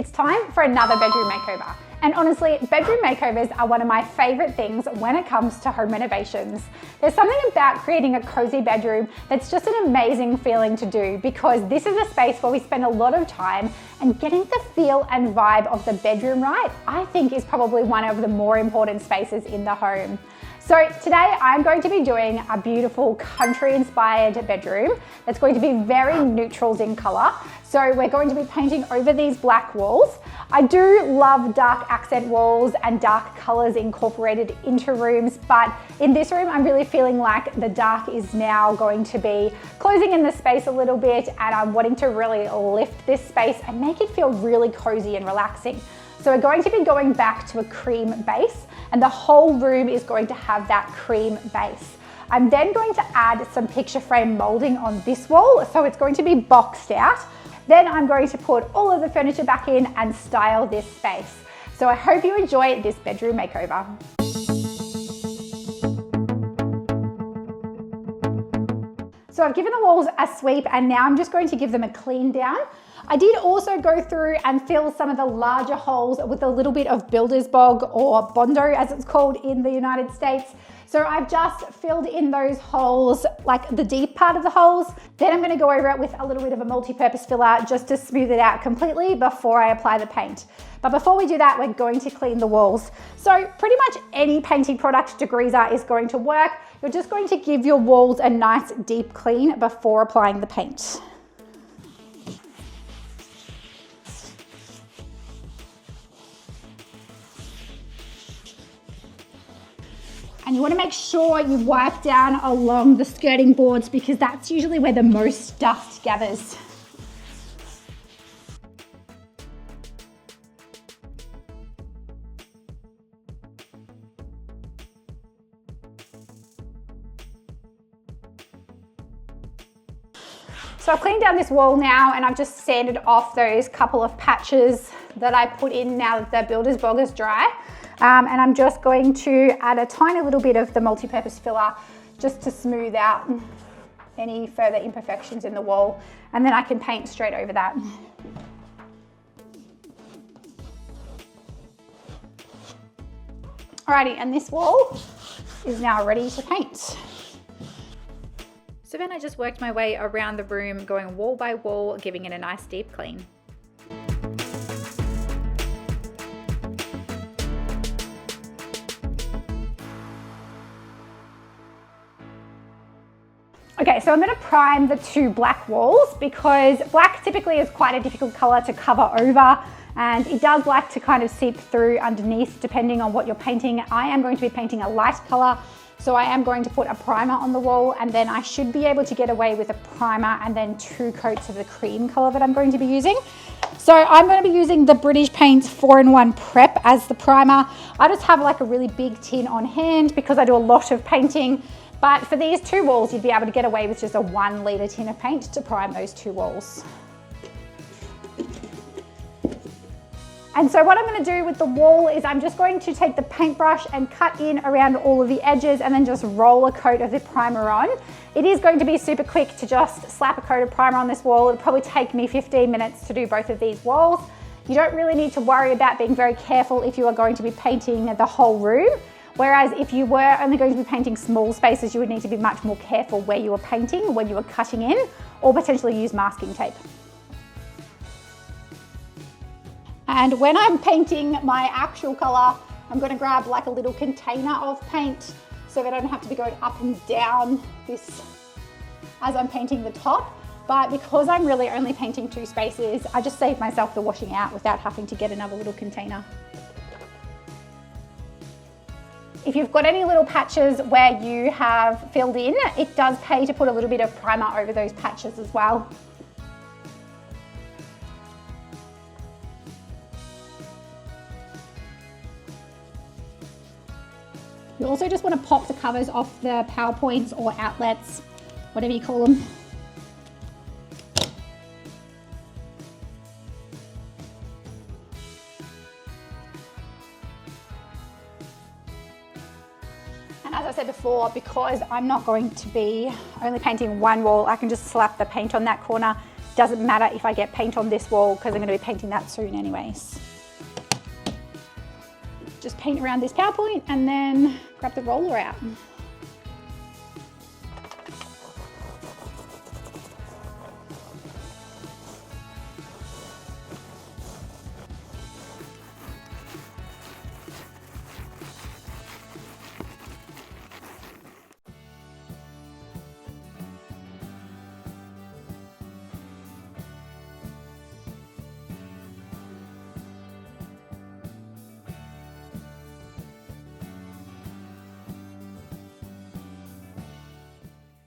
It's time for another bedroom makeover. And honestly, bedroom makeovers are one of my favorite things when it comes to home renovations. There's something about creating a cozy bedroom that's just an amazing feeling to do, because this is a space where we spend a lot of time, and getting the feel and vibe of the bedroom right, I think, is probably one of the more important spaces in the home. So today I'm going to be doing a beautiful country inspired bedroom that's going to be very neutrals in color. So we're going to be painting over these black walls. I do love dark accent walls and dark colors incorporated into rooms, but in this room I'm really feeling like the dark is now going to be closing in the space a little bit, and I'm wanting to really lift this space and make it feel really cozy and relaxing. So we're going to be going back to a cream base, and the whole room is going to have that cream base. I'm then going to add some picture frame molding on this wall, so it's going to be boxed out. Then I'm going to put all of the furniture back in and style this space. So I hope you enjoy this bedroom makeover. So I've given the walls a sweep, and now I'm just going to give them a clean down. I did also go through and fill some of the larger holes with a little bit of builder's bog, or bondo as it's called in the United States. So I've just filled in those holes, like the deep part of the holes. Then I'm going to go over it with a little bit of a multi-purpose filler just to smooth it out completely before I apply the paint. But before we do that, we're going to clean the walls. So pretty much any painting product degreaser is going to work. You're just going to give your walls a nice deep clean before applying the paint. And you want to make sure you wipe down along the skirting boards, because that's usually where the most dust gathers. So I've cleaned down this wall now, and I've just sanded off those couple of patches that I put in now that the builder's bog is dry. And I'm just going to add a tiny little bit of the multi-purpose filler just to smooth out any further imperfections in the wall, and then I can paint straight over that. Alrighty, and this wall is now ready to paint. So then I just worked my way around the room, going wall by wall, giving it a nice deep clean. Okay, so I'm going to prime the two black walls, because black typically is quite a difficult color to cover over, and it does like to kind of seep through underneath depending on what you're painting. I am going to be painting a light color, so I am going to put a primer on the wall, and then I should be able to get away with a primer and then 2 coats of the cream color that I'm going to be using. So I'm going to be using the British Paints 4-in-1 Prep as the primer. I just have like a really big tin on hand because I do a lot of painting. But for these 2 walls, you'd be able to get away with just a 1 litre tin of paint to prime those 2 walls. And so what I'm going to do with the wall is I'm just going to take the paintbrush and cut in around all of the edges, and then just roll a coat of the primer on. It is going to be super quick to just slap a coat of primer on this wall. It'll probably take me 15 minutes to do both of these walls. You don't really need to worry about being very careful if you are going to be painting the whole room. Whereas if you were only going to be painting small spaces, you would need to be much more careful where you were painting when you were cutting in, or potentially use masking tape. And when I'm painting my actual color, I'm going to grab like a little container of paint so that I don't have to be going up and down this as I'm painting the top. But because I'm really only painting 2 spaces, I just save myself the washing out without having to get another little container. If you've got any little patches where you have filled in, it does pay to put a little bit of primer over those patches as well. You also just want to pop the covers off the power points or outlets, whatever you call them. And as I said before, because I'm not going to be only painting 1 wall, I can just slap the paint on that corner Doesn't matter if I get paint on this wall because I'm going to be painting that soon anyways. Just paint around this PowerPoint and then grab the roller out.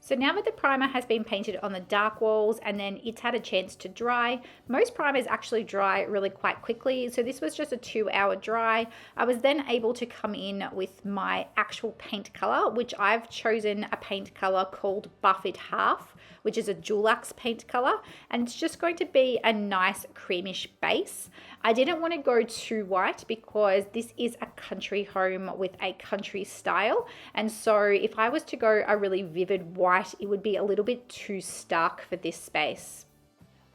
So now that the primer has been painted on the dark walls and then it's had a chance to dry, most primers actually dry really quite quickly. So this was just a 2-hour dry. I was then able to come in with my actual paint color, which I've chosen a paint color called Buffet Half, which is a Dulux paint color, and it's just going to be a nice creamish base. I didn't want to go too white because this is a country home with a country style, and so if I was to go a really vivid white, it would be a little bit too stark for this space.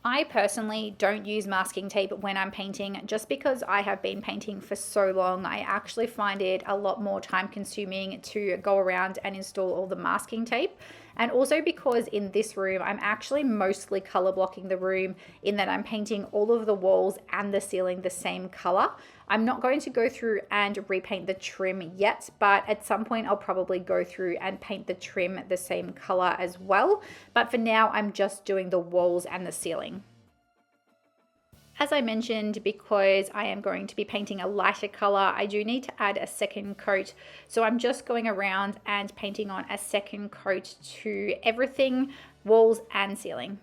I personally don't use masking tape when I'm painting just because I have been painting for so long. I actually find it a lot more time consuming to go around and install all the masking tape. And also because in this room, I'm actually mostly color blocking the room in that I'm painting all of the walls and the ceiling the same color. I'm not going to go through and repaint the trim yet, but at some point I'll probably go through and paint the trim the same color as well. But for now, I'm just doing the walls and the ceiling. As I mentioned, because I am going to be painting a lighter color, I do need to add a second coat. So I'm just going around and painting on a second coat to everything, walls and ceiling.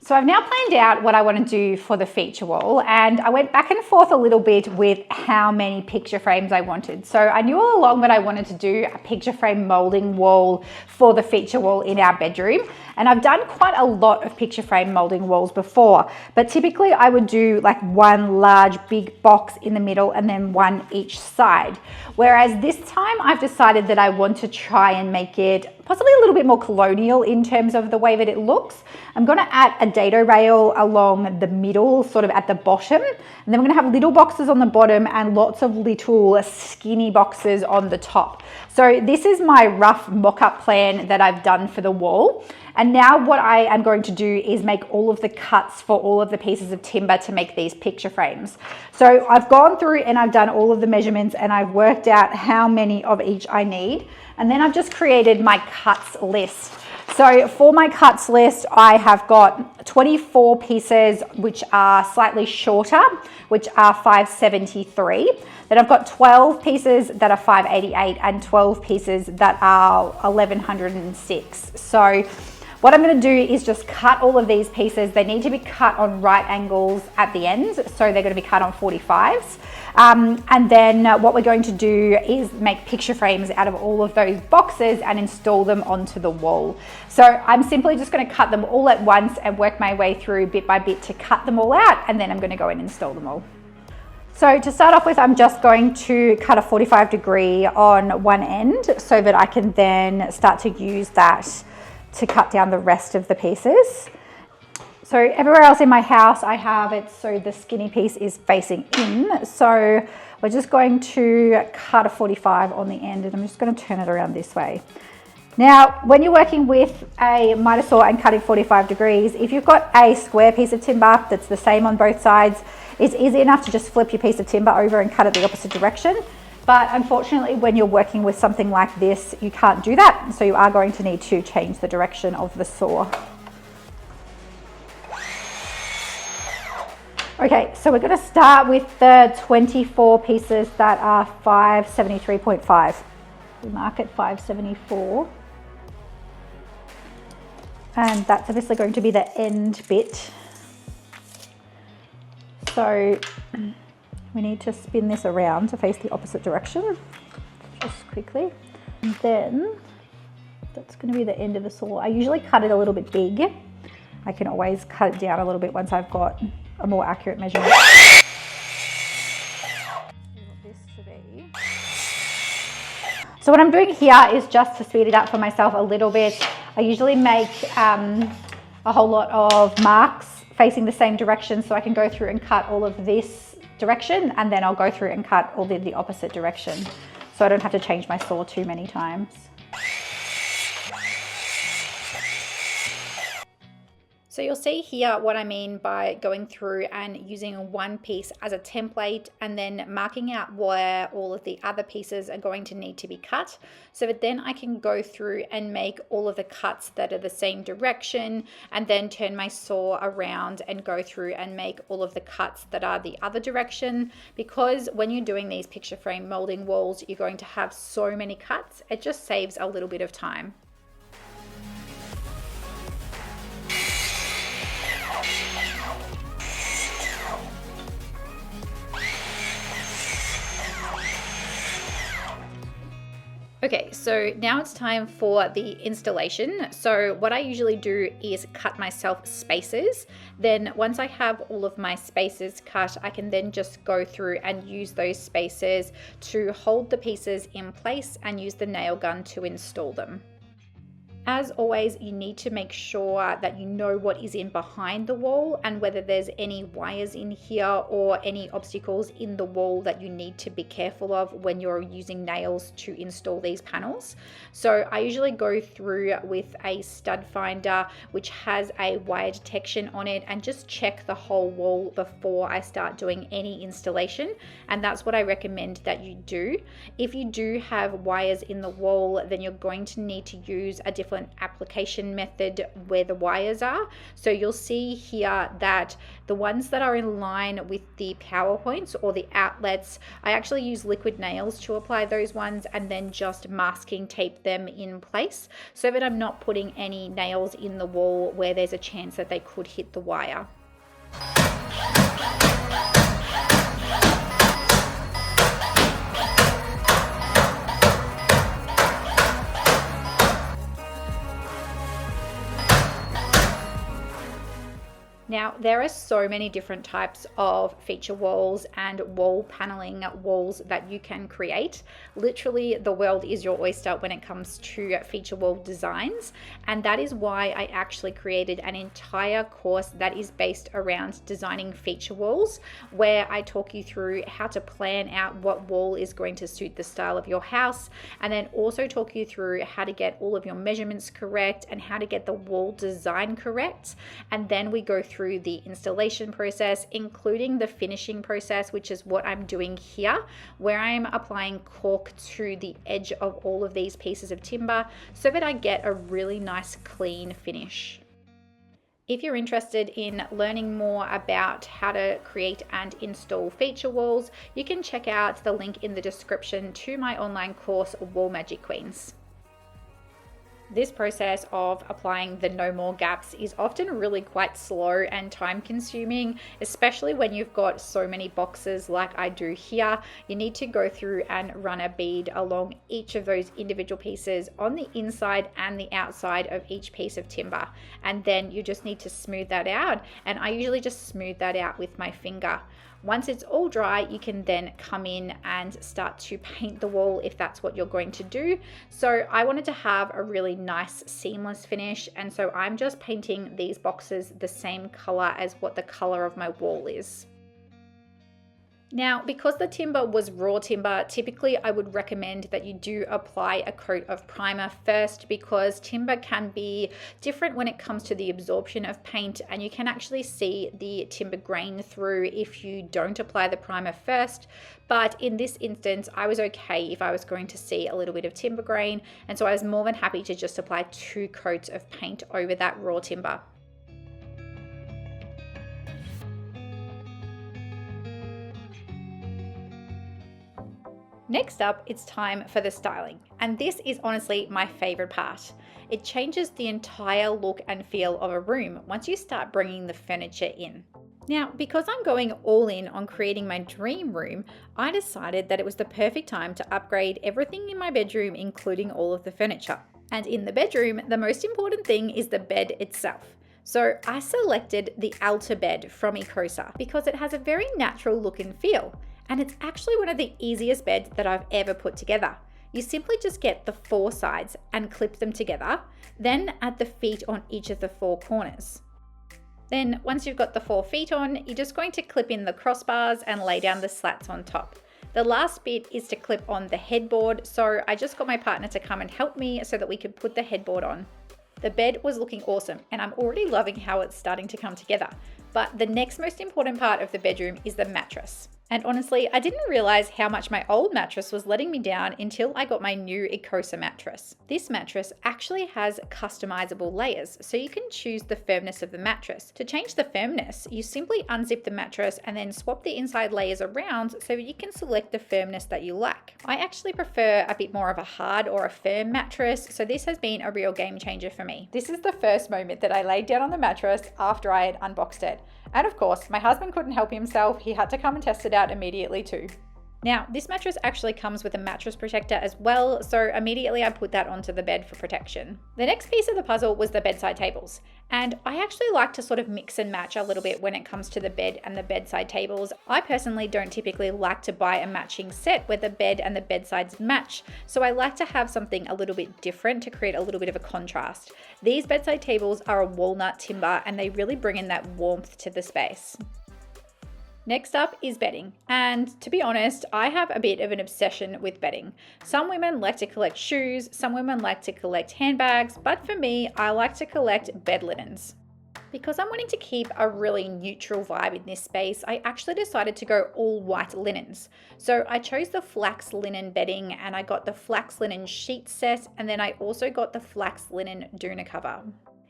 So I've now planned out what I want to do for the feature wall, and I went back and forth a little bit with how many picture frames I wanted. So I knew all along that I wanted to do a picture frame molding wall for the feature wall in our bedroom. And I've done quite a lot of picture frame molding walls before, but typically I would do like one large big box in the middle and then one each side. Whereas this time I've decided that I want to try and make it possibly a little bit more colonial in terms of the way that it looks. I'm going to add a dado rail along the middle, sort of at the bottom, and then we're going to have little boxes on the bottom and lots of little skinny boxes on the top. So this is my rough mock-up plan that I've done for the wall. And now what I am going to do is make all of the cuts for all of the pieces of timber to make these picture frames. So I've gone through and I've done all of the measurements and I've worked out how many of each I need. And then I've just created my cuts list. So for my cuts list, I have got 24 pieces, which are slightly shorter, which are 573. Then I've got 12 pieces that are 588 and 12 pieces that are 1106. So what I'm going to do is just cut all of these pieces. They need to be cut on right angles at the ends, so they're going to be cut on 45s. And then what we're going to do is make picture frames out of all of those boxes and install them onto the wall. So I'm simply just going to cut them all at once and work my way through bit by bit to cut them all out, and then I'm going to go and install them all. So to start off with, I'm just going to cut a 45-degree on one end so that I can then start to use that to cut down the rest of the pieces. So everywhere else in my house, I have it so the skinny piece is facing in. So we're just going to cut a 45 on the end, and I'm just going to turn it around this way. Now, when you're working with a miter saw and cutting 45 degrees, if you've got a square piece of timber that's the same on both sides, it's easy enough to just flip your piece of timber over and cut it the opposite direction. But unfortunately, when you're working with something like this, you can't do that. So you are going to need to change the direction of the saw. Okay, so we're going to start with the 24 pieces that are 573.5. We mark it 574. And that's obviously going to be the end bit. So we need to spin this around to face the opposite direction, just quickly. And then that's going to be the end of the saw. I usually cut it a little bit big. I can always cut it down a little bit once I've got a more accurate measurement. So what I'm doing here is just to speed it up for myself a little bit. I usually make a whole lot of marks facing the same direction, so I can go through and cut all of this direction, and then I'll go through and cut all the opposite direction, so I don't have to change my saw too many times. So you'll see here what I mean by going through and using one piece as a template and then marking out where all of the other pieces are going to need to be cut, so that then I can go through and make all of the cuts that are the same direction, and then turn my saw around and go through and make all of the cuts that are the other direction. Because when you're doing these picture frame molding walls, you're going to have so many cuts, it just saves a little bit of time. Okay, so now it's time for the installation. So what I usually do is cut myself spaces. Then once I have all of my spaces cut, I can then just go through and use those spaces to hold the pieces in place and use the nail gun to install them. As always, you need to make sure that you know what is in behind the wall and whether there's any wires in here or any obstacles in the wall that you need to be careful of when you're using nails to install these panels. So I usually go through with a stud finder which has a wire detection on it and just check the whole wall before I start doing any installation, and that's what I recommend that you do. If you do have wires in the wall, then you're going to need to use a different application method where the wires are. So you'll see here that the ones that are in line with the power points or the outlets, I actually use liquid nails to apply those ones and then just masking tape them in place so that I'm not putting any nails in the wall where there's a chance that they could hit the wire. Now, there are so many different types of feature walls and wall paneling walls that you can create. Literally, the world is your oyster when it comes to feature wall designs. And that is why I actually created an entire course that is based around designing feature walls, where I talk you through how to plan out what wall is going to suit the style of your house, and then also talk you through how to get all of your measurements correct and how to get the wall design correct. And then we go through the installation process, including the finishing process, which is what I'm doing here, where I'm applying cork to the edge of all of these pieces of timber so that I get a really nice clean finish. If you're interested in learning more about how to create and install feature walls, you can check out the link in the description to my online course, Wall Magic Queens. This process of applying the no more gaps is often really quite slow and time consuming, especially when you've got so many boxes like I do here. You need to go through and run a bead along each of those individual pieces on the inside and the outside of each piece of timber. And then you just need to smooth that out. And I usually just smooth that out with my finger. Once it's all dry, you can then come in and start to paint the wall if that's what you're going to do. So I wanted to have a really nice seamless finish, and so I'm just painting these boxes the same color as what the color of my wall is. Now, because the timber was raw timber, typically I would recommend that you do apply a coat of primer first, because timber can be different when it comes to the absorption of paint, and you can actually see the timber grain through if you don't apply the primer first. But in this instance, I was okay if I was going to see a little bit of timber grain, and so I was more than happy to just apply 2 coats of paint over that raw timber. Next up, it's time for the styling, and this is honestly my favorite part. It changes the entire look and feel of a room once you start bringing the furniture in. Now, because I'm going all in on creating my dream room, I decided that it was the perfect time to upgrade everything in my bedroom, including all of the furniture. And in the bedroom, the most important thing is the bed itself. So I selected the Alta bed from Makeover because it has a very natural look and feel. And it's actually one of the easiest beds that I've ever put together. You simply just get the 4 sides and clip them together, then add the feet on each of the 4 corners. Then once you've got the 4 feet on, you're just going to clip in the crossbars and lay down the slats on top. The last bit is to clip on the headboard, so I just got my partner to come and help me so that we could put the headboard on. The bed was looking awesome and I'm already loving how it's starting to come together. But the next most important part of the bedroom is the mattress. And honestly, I didn't realize how much my old mattress was letting me down until I got my new Makeover mattress. This mattress actually has customizable layers, so you can choose the firmness of the mattress. To change the firmness, you simply unzip the mattress and then swap the inside layers around so you can select the firmness that you like. I actually prefer a bit more of a hard or a firm mattress, so this has been a real game changer for me. This is the first moment that I laid down on the mattress after I had unboxed it. And of course, my husband couldn't help himself. He had to come and test it out immediately too. Now, this mattress actually comes with a mattress protector as well, so immediately I put that onto the bed for protection. The next piece of the puzzle was the bedside tables. And I actually like to sort of mix and match a little bit when it comes to the bed and the bedside tables. I personally don't typically like to buy a matching set where the bed and the bedsides match, so I like to have something a little bit different to create a little bit of a contrast. These bedside tables are a walnut timber and they really bring in that warmth to the space. Next up is bedding, and to be honest, I have a bit of an obsession with bedding. Some women like to collect shoes, some women like to collect handbags, but for me, I like to collect bed linens. Because I'm wanting to keep a really neutral vibe in this space, I actually decided to go all white linens. So I chose the flax linen bedding and I got the flax linen sheet set, and then I also got the flax linen doona cover.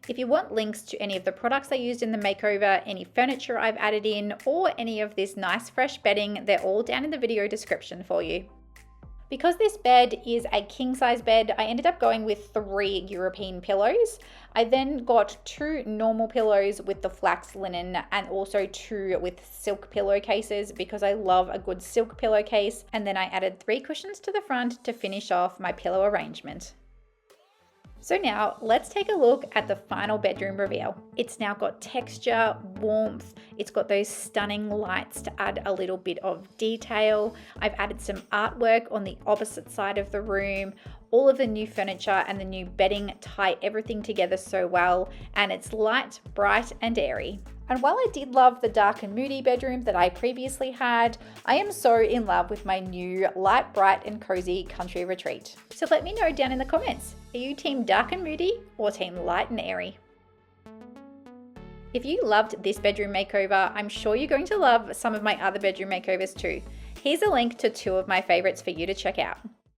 If you want links to any of the products I used in the makeover, any furniture I've added in, or any of this nice fresh bedding, they're all down in the video description for you. Because this bed is a king size bed, I ended up going with 3 European pillows. I then got 2 normal pillows with the flax linen and also 2 with silk pillowcases because I love a good silk pillowcase. And then I added 3 cushions to the front to finish off my pillow arrangement. So now let's take a look at the final bedroom reveal. It's now got texture, warmth, it's got those stunning lights to add a little bit of detail. I've added some artwork on the opposite side of the room. All of the new furniture and the new bedding tie everything together so well, and it's light, bright, and airy. And while I did love the dark and moody bedroom that I previously had, I am so in love with my new light, bright, and cozy country retreat. So let me know down in the comments, are you team dark and moody or team light and airy? If you loved this bedroom makeover, I'm sure you're going to love some of my other bedroom makeovers too. Here's a link to 2 of my favorites for you to check out.